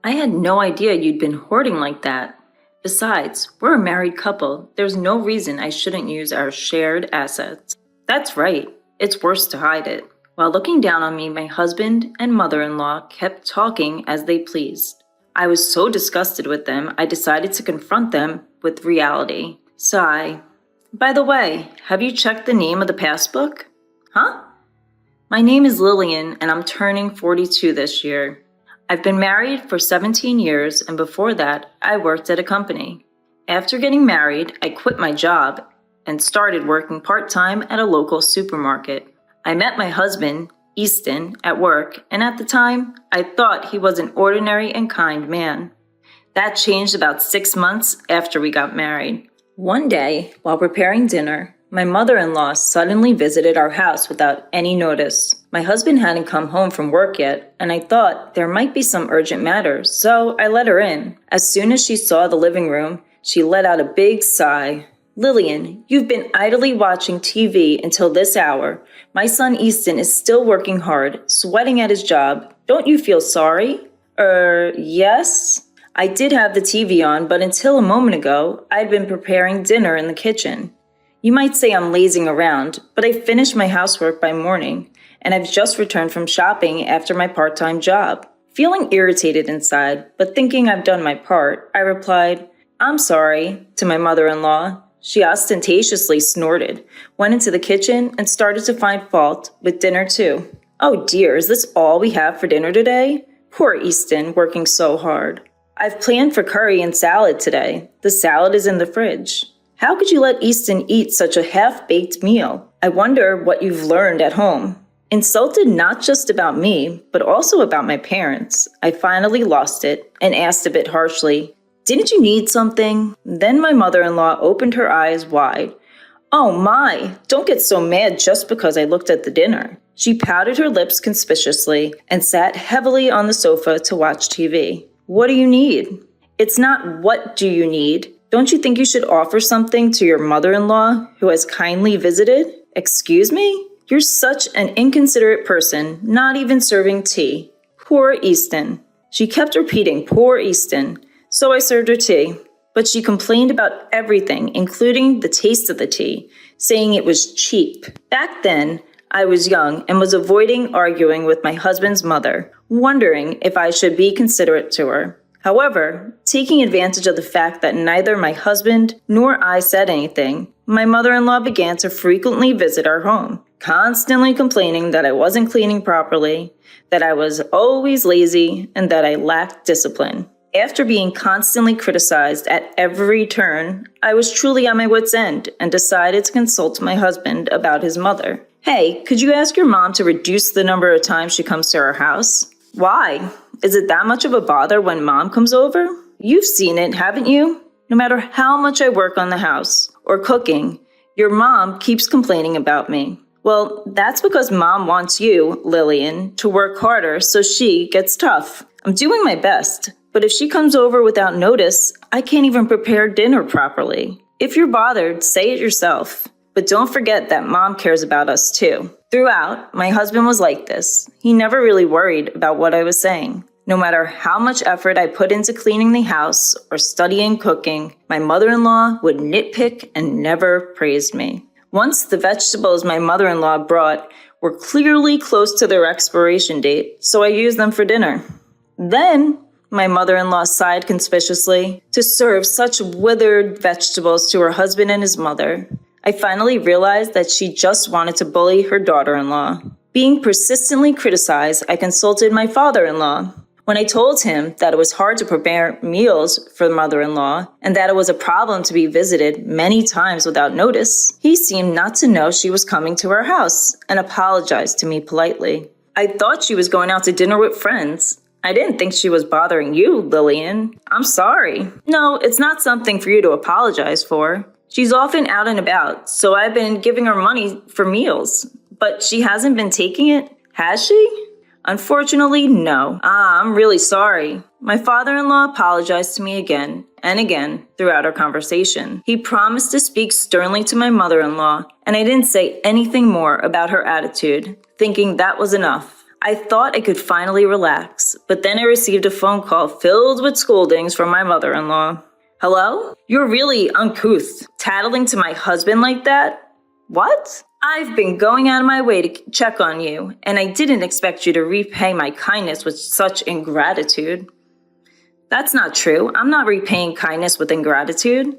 I had no idea you'd been hoarding like that. Besides, we're a married couple. There's no reason I shouldn't use our shared assets. That's right. It's worse to hide it. While looking down on me, my husband and mother-in-law kept talking as they pleased. I was so disgusted with them, I decided to confront them with reality. Sigh. By the way, have you checked the name of the passbook? Huh? My name is Lillian, and I'm turning 42 this year. I've been married for 17 years, and before that, I worked at a company. After getting married, I quit my job and started working part-time at a local supermarket. I met my husband, Easton, at work, and at the time, I thought he was an ordinary and kind man. That changed about 6 months after we got married. One day, while preparing dinner, my mother-in-law suddenly visited our house without any notice. My husband hadn't come home from work yet, and I thought there might be some urgent matter, so I let her in. As soon as she saw the living room, she let out a big sigh. Lillian, you've been idly watching TV until this hour. My son Easton is still working hard, sweating at his job. Don't you feel sorry? Yes? I did have the TV on, but until a moment ago, I'd been preparing dinner in the kitchen. You might say I'm lazing around, but I finished my housework by morning, and I've just returned from shopping after my part-time job. Feeling irritated inside, but thinking I've done my part, I replied, I'm sorry, to my mother-in-law. She ostentatiously snorted, went into the kitchen, and started to find fault with dinner too. Oh dear, is this all we have for dinner today? Poor Easton, working so hard. I've planned for curry and salad today. The salad is in the fridge. How could you let Easton eat such a half-baked meal? I wonder what you've learned at home. Insulted not just about me, but also about my parents, I finally lost it and asked a bit harshly, Didn't you need something? Then my mother-in-law opened her eyes wide. Oh my, don't get so mad just because I looked at the dinner. She pouted her lips conspicuously and sat heavily on the sofa to watch TV. What do you need? It's not what do you need. Don't you think you should offer something to your mother-in-law who has kindly visited? Excuse me? You're such an inconsiderate person, not even serving tea. Poor Easton. She kept repeating, poor Easton. So I served her tea, but she complained about everything, including the taste of the tea, saying it was cheap. Back then, I was young and was avoiding arguing with my husband's mother, wondering if I should be considerate to her. However, taking advantage of the fact that neither my husband nor I said anything, my mother-in-law began to frequently visit our home, constantly complaining that I wasn't cleaning properly, that I was always lazy, and that I lacked discipline. After being constantly criticized at every turn, I was truly at my wit's end and decided to consult my husband about his mother. Hey, could you ask your mom to reduce the number of times she comes to our house? Why? Is it that much of a bother when mom comes over? You've seen it, haven't you? No matter how much I work on the house or cooking, your mom keeps complaining about me. Well, that's because mom wants you, Lillian, to work harder so she gets tough. I'm doing my best, but if she comes over without notice, I can't even prepare dinner properly. If you're bothered, say it yourself. But don't forget that mom cares about us too. Throughout, my husband was like this. He never really worried about what I was saying. No matter how much effort I put into cleaning the house or studying cooking, my mother-in-law would nitpick and never praised me. Once the vegetables my mother-in-law brought were clearly close to their expiration date, so I used them for dinner. Then, my mother-in-law sighed conspicuously to serve such withered vegetables to her husband and his mother. I finally realized that she just wanted to bully her daughter-in-law. Being persistently criticized, I consulted my father-in-law. When I told him that it was hard to prepare meals for the mother-in-law and that it was a problem to be visited many times without notice, he seemed not to know she was coming to our house and apologized to me politely. I thought she was going out to dinner with friends. I didn't think she was bothering you, Lillian. I'm sorry. No, it's not something for you to apologize for. She's often out and about, so I've been giving her money for meals. But she hasn't been taking it, has she? Unfortunately, no. I'm really sorry. My father-in-law apologized to me again and again throughout our conversation. He promised to speak sternly to my mother-in-law, and I didn't say anything more about her attitude, thinking that was enough. I thought I could finally relax, but then I received a phone call filled with scoldings from my mother-in-law. Hello? You're really uncouth, tattling to my husband like that? What? I've been going out of my way to check on you, and I didn't expect you to repay my kindness with such ingratitude. That's not true. I'm not repaying kindness with ingratitude.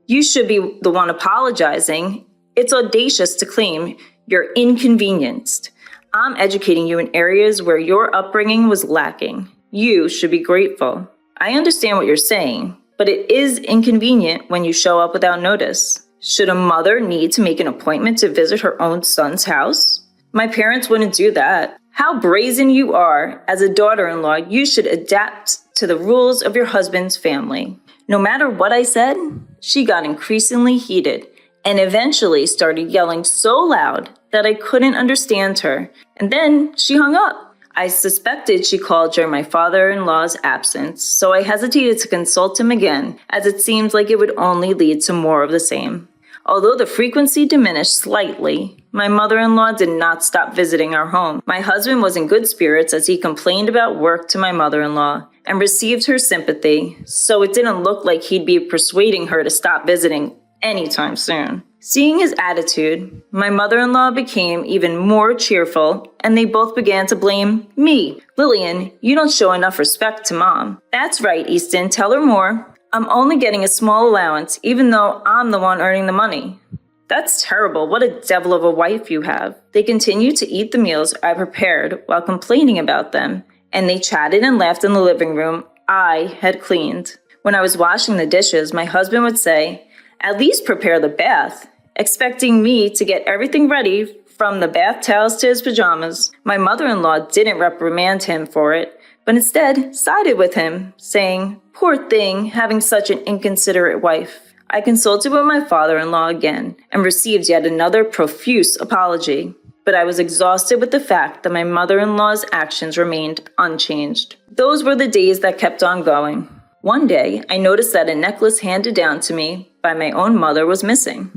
You should be the one apologizing. It's audacious to claim you're inconvenienced. I'm educating you in areas where your upbringing was lacking. You should be grateful. I understand what you're saying, but it is inconvenient when you show up without notice. Should a mother need to make an appointment to visit her own son's house? My parents wouldn't do that. How brazen you are. As a daughter-in-law, you should adapt to the rules of your husband's family. No matter what I said, she got increasingly heated and eventually started yelling so loud that I couldn't understand her, and then she hung up. I suspected she called during my father-in-law's absence, so I hesitated to consult him again, as it seemed like it would only lead to more of the same. Although the frequency diminished slightly, my mother-in-law did not stop visiting our home. My husband was in good spirits as he complained about work to my mother-in-law and received her sympathy, so it didn't look like he'd be persuading her to stop visiting anytime soon. Seeing his attitude, my mother-in-law became even more cheerful, and they both began to blame me. Lillian, you don't show enough respect to Mom. That's right, Easton, tell her more. I'm only getting a small allowance, even though I'm the one earning the money. That's terrible. What a devil of a wife you have. They continued to eat the meals I prepared while complaining about them, and they chatted and laughed in the living room I had cleaned. When I was washing the dishes, my husband would say, "At least prepare the bath," expecting me to get everything ready from the bath towels to his pajamas. My mother-in-law didn't reprimand him for it, but instead sided with him, saying, "Poor thing, having such an inconsiderate wife." I consulted with my father-in-law again and received yet another profuse apology, but I was exhausted with the fact that my mother-in-law's actions remained unchanged. Those were the days that kept on going. One day, I noticed that a necklace handed down to me by my own mother was missing.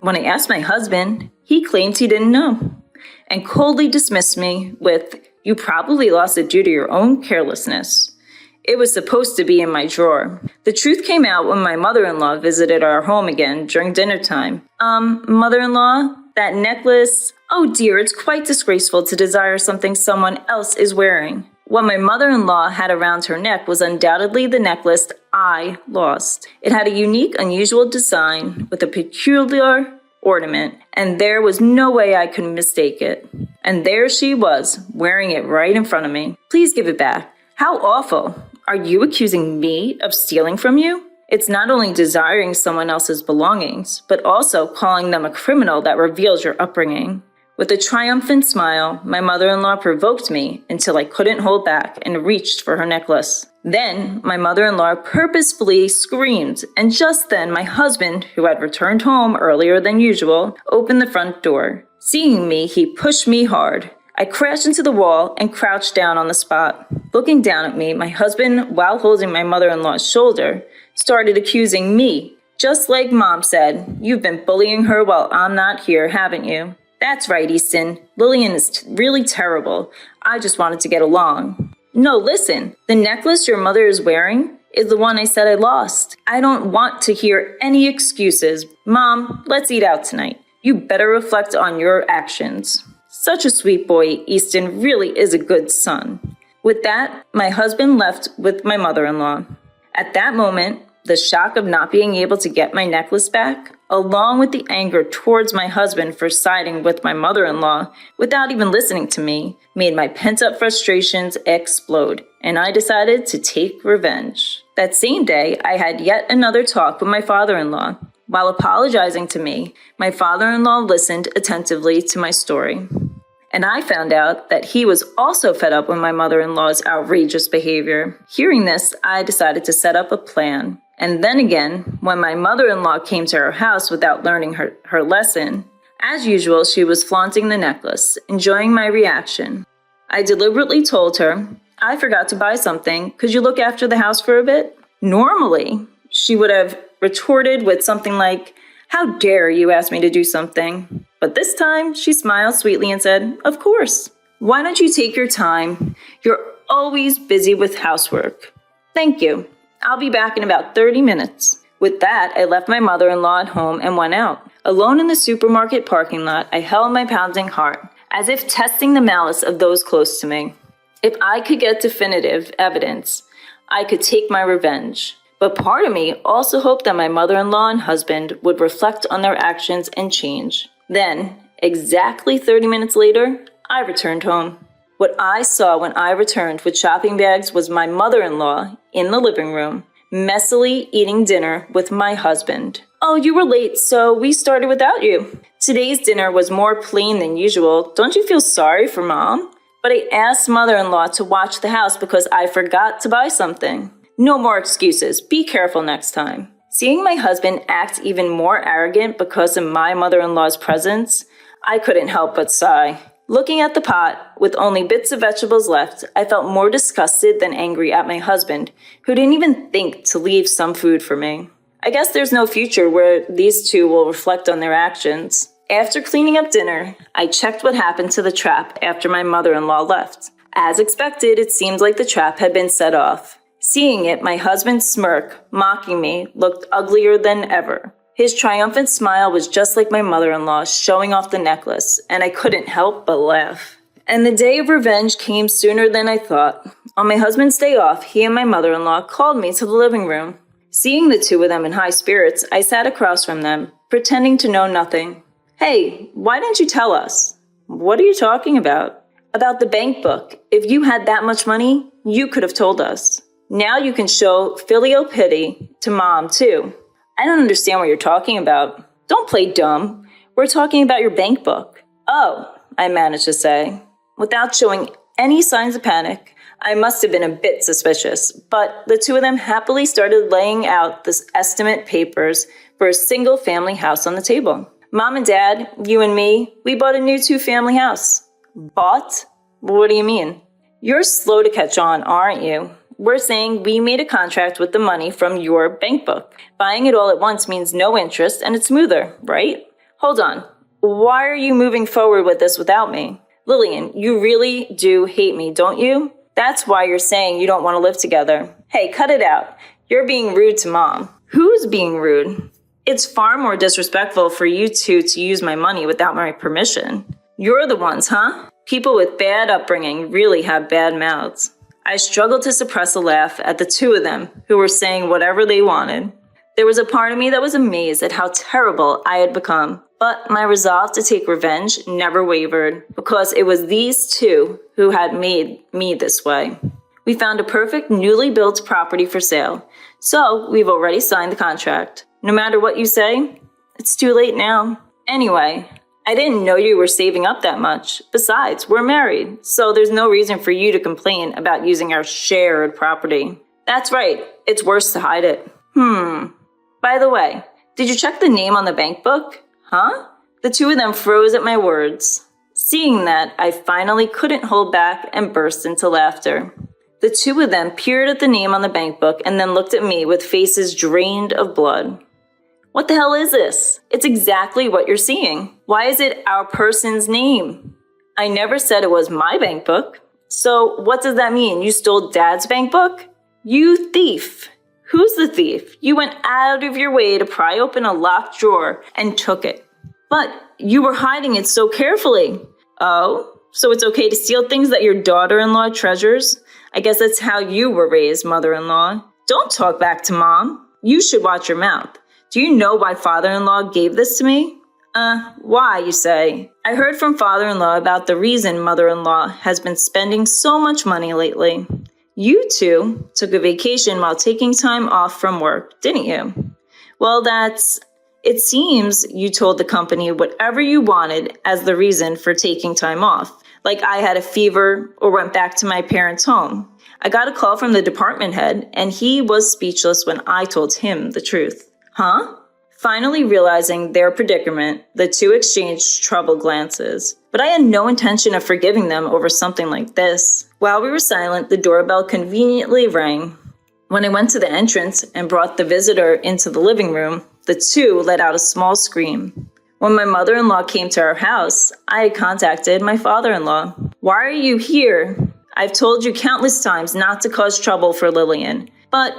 When I asked my husband, he claimed he didn't know and coldly dismissed me with, "You probably lost it due to your own carelessness. It was supposed to be in my drawer." The truth came out when my mother-in-law visited our home again during dinner time. Mother-in-law, that necklace, oh dear, it's quite disgraceful to desire something someone else is wearing. What my mother-in-law had around her neck was undoubtedly the necklace I lost. It had a unique, unusual design with a peculiar ornament, and there was no way I could mistake it. And there she was, wearing it right in front of me. "Please give it back." How awful. Are you accusing me of stealing from you? It's not only desiring someone else's belongings, but also calling them a criminal that reveals your upbringing. With a triumphant smile, my mother-in-law provoked me until I couldn't hold back and reached for her necklace. Then my mother-in-law purposefully screamed, and just then my husband, who had returned home earlier than usual, opened the front door. Seeing me, he pushed me hard. I crashed into the wall and crouched down on the spot. Looking down at me, my husband, while holding my mother-in-law's shoulder, started accusing me. Just like Mom said, "You've been bullying her while I'm not here, haven't you?" "That's right, Easton. Lillian is really terrible. I just wanted to get along." "No, listen. The necklace your mother is wearing is the one I said I lost. I don't want to hear any excuses. Mom, let's eat out tonight. You better reflect on your actions." Such a sweet boy. Easton really is a good son. With that, my husband left with my mother-in-law. At that moment, the shock of not being able to get my necklace back, along with the anger towards my husband for siding with my mother-in-law without even listening to me, made my pent-up frustrations explode, and I decided to take revenge. That same day, I had yet another talk with my father-in-law. While apologizing to me, my father-in-law listened attentively to my story. And I found out that he was also fed up with my mother-in-law's outrageous behavior. Hearing this, I decided to set up a plan. And then again, when my mother-in-law came to her house without learning her lesson, as usual, she was flaunting the necklace, enjoying my reaction. I deliberately told her, "I forgot to buy something. Could you look after the house for a bit?" Normally, she would have retorted with something like, "How dare you ask me to do something?" But this time, she smiled sweetly and said, "Of course." Why don't you take your time? You're always busy with housework. Thank you. I'll be back in about 30 minutes. With that, I left my mother-in-law at home and went out. Alone in the supermarket parking lot, I held my pounding heart, as if testing the malice of those close to me. If I could get definitive evidence, I could take my revenge. But part of me also hoped that my mother-in-law and husband would reflect on their actions and change. Then, exactly 30 minutes later, I returned home. What I saw when I returned with shopping bags was my mother-in-law in the living room, messily eating dinner with my husband. Oh, you were late, so we started without you. Today's dinner was more plain than usual. Don't you feel sorry for Mom? But I asked mother-in-law to watch the house because I forgot to buy something. No more excuses. Be careful next time. Seeing my husband act even more arrogant because of my mother-in-law's presence, I couldn't help but sigh. Looking at the pot, with only bits of vegetables left, I felt more disgusted than angry at my husband, who didn't even think to leave some food for me. I guess there's no future where these two will reflect on their actions. After cleaning up dinner, I checked what happened to the trap after my mother-in-law left. As expected, it seemed like the trap had been set off. Seeing it, my husband's smirk, mocking me, looked uglier than ever. His triumphant smile was just like my mother-in-law showing off the necklace, and I couldn't help but laugh. And the day of revenge came sooner than I thought. On my husband's day off, he and my mother-in-law called me to the living room. Seeing the two of them in high spirits, I sat across from them, pretending to know nothing. Hey, why didn't you tell us? What are you talking about? About the bank book. If you had that much money, you could have told us. Now you can show filial pity to Mom, too. I don't understand what you're talking about. Don't play dumb. We're talking about your bank book. Oh, I managed to say. Without showing any signs of panic, I must have been a bit suspicious, but the two of them happily started laying out the estimate papers for a single family house on the table. Mom and Dad, you and me, we bought a new 2-family house. Bought? What do you mean? You're slow to catch on, aren't you? We're saying we made a contract with the money from your bank book. Buying it all at once means no interest and it's smoother, right? Hold on. Why are you moving forward with this without me? Lillian, you really do hate me, don't you? That's why you're saying you don't want to live together. Hey, cut it out. You're being rude to Mom. Who's being rude? It's far more disrespectful for you two to use my money without my permission. You're the ones, huh? People with bad upbringing really have bad mouths. I struggled to suppress a laugh at the two of them who were saying whatever they wanted. There was a part of me that was amazed at how terrible I had become, but my resolve to take revenge never wavered because it was these two who had made me this way. We found a perfect newly built property for sale, so we've already signed the contract. No matter what you say, it's too late now. Anyway, I didn't know you were saving up that much. Besides, we're married, so there's no reason for you to complain about using our shared property. That's right, it's worse to hide it. By the way, did you check the name on the bank book? Huh? The two of them froze at my words. Seeing that, I finally couldn't hold back and burst into laughter. The two of them peered at the name on the bank book and then looked at me with faces drained of blood. What the hell is this? It's exactly what you're seeing. Why is it our person's name? I never said it was my bank book. So what does that mean? You stole Dad's bank book? You thief. Who's the thief? You went out of your way to pry open a locked drawer and took it. But you were hiding it so carefully. Oh, so it's okay to steal things that your daughter-in-law treasures? I guess that's how you were raised, mother-in-law. Don't talk back to Mom. You should watch your mouth. Do you know why father-in-law gave this to me? Why, you say? I heard from father-in-law about the reason mother-in-law has been spending so much money lately. You two took a vacation while taking time off from work, didn't you? Well, it seems you told the company whatever you wanted as the reason for taking time off. Like I had a fever or went back to my parents' home. I got a call from the department head and he was speechless when I told him the truth. Huh? Finally realizing their predicament, the two exchanged troubled glances. But I had no intention of forgiving them over something like this. While we were silent, the doorbell conveniently rang. When I went to the entrance and brought the visitor into the living room, the two let out a small scream. When my mother-in-law came to our house, I contacted my father-in-law. Why are you here? I've told you countless times not to cause trouble for Lillian. But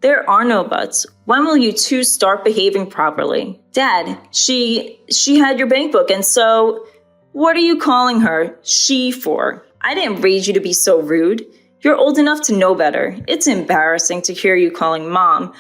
there are no buts. When will you two start behaving properly? Dad, she had your bank book, and so what are you calling her she for? I didn't raise you to be so rude. You're old enough to know better. It's embarrassing to hear you calling mom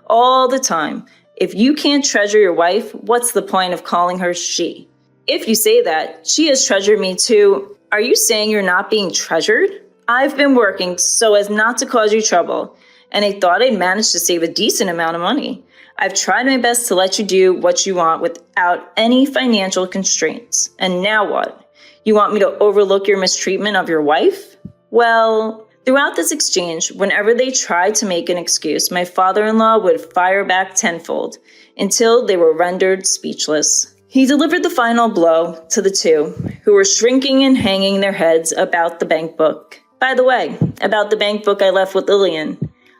all the time. If you can't treasure your wife, what's the point of calling her she? If you say that, she has treasured me too. Are you saying you're not being treasured? I've been working so as not to cause you trouble, and I thought I'd managed to save a decent amount of money. I've tried my best to let you do what you want without any financial constraints. And now what? You want me to overlook your mistreatment of your wife? Well, throughout this exchange, whenever they tried to make an excuse, my father-in-law would fire back tenfold until they were rendered speechless. He delivered the final blow to the two, who were shrinking and hanging their heads about the bank book. By the way, about the bank book I left with Lillian,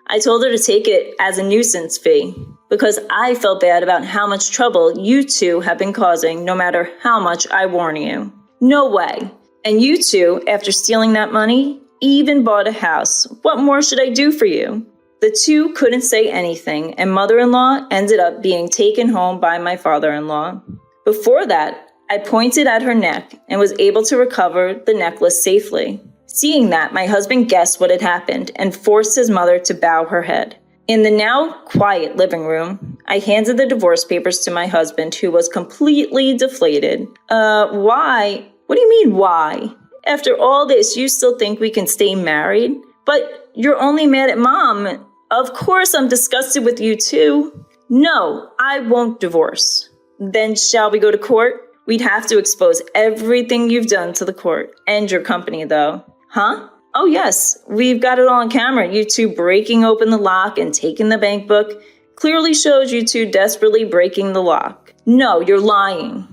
I told her to take it as a nuisance fee because I felt bad about how much trouble you two have been causing no matter how much I warn you. No way. And you two, after stealing that money, even bought a house. What more should I do for you? The two couldn't say anything, and mother-in-law ended up being taken home by my father-in-law. Before that, I pointed at her neck and was able to recover the necklace safely. Seeing that, my husband guessed what had happened and forced his mother to bow her head. In the now quiet living room, I handed the divorce papers to my husband, who was completely deflated. Why? What do you mean, why? After all this, you still think we can stay married? But you're only mad at Mom. Of course I'm disgusted with you too. No, I won't divorce. Then shall we go to court? We'd have to expose everything you've done to the court. And your company, though. Huh? Oh yes, we've got it all on camera. You two breaking open the lock and taking the bank book clearly shows you two desperately breaking the lock. No, you're lying.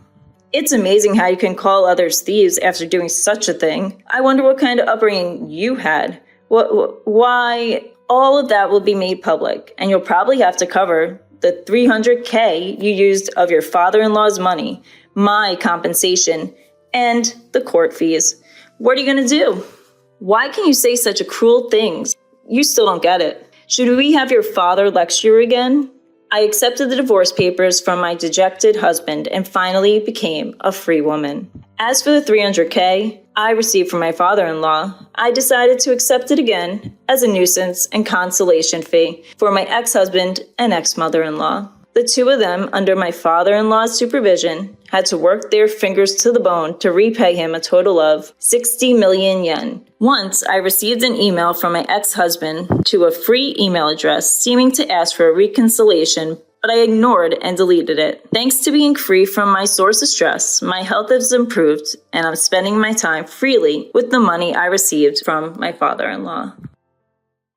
It's amazing how you can call others thieves after doing such a thing. I wonder what kind of upbringing you had. Why? All of that will be made public, and you'll probably have to cover the $300K you used of your father-in-law's money, my compensation, and the court fees. What are you going to do? Why can you say such cruel things? You still don't get it. Should we have your father lecture you again? I accepted the divorce papers from my dejected husband and finally became a free woman. As for the $300K I received from my father-in-law, I decided to accept it again as a nuisance and consolation fee for my ex-husband and ex-mother-in-law. The two of them, under my father-in-law's supervision, had to work their fingers to the bone to repay him a total of 60 million yen. Once, I received an email from my ex-husband to a free email address seeming to ask for a reconciliation, but I ignored and deleted it. Thanks to being free from my source of stress, my health has improved, and I'm spending my time freely with the money I received from my father-in-law.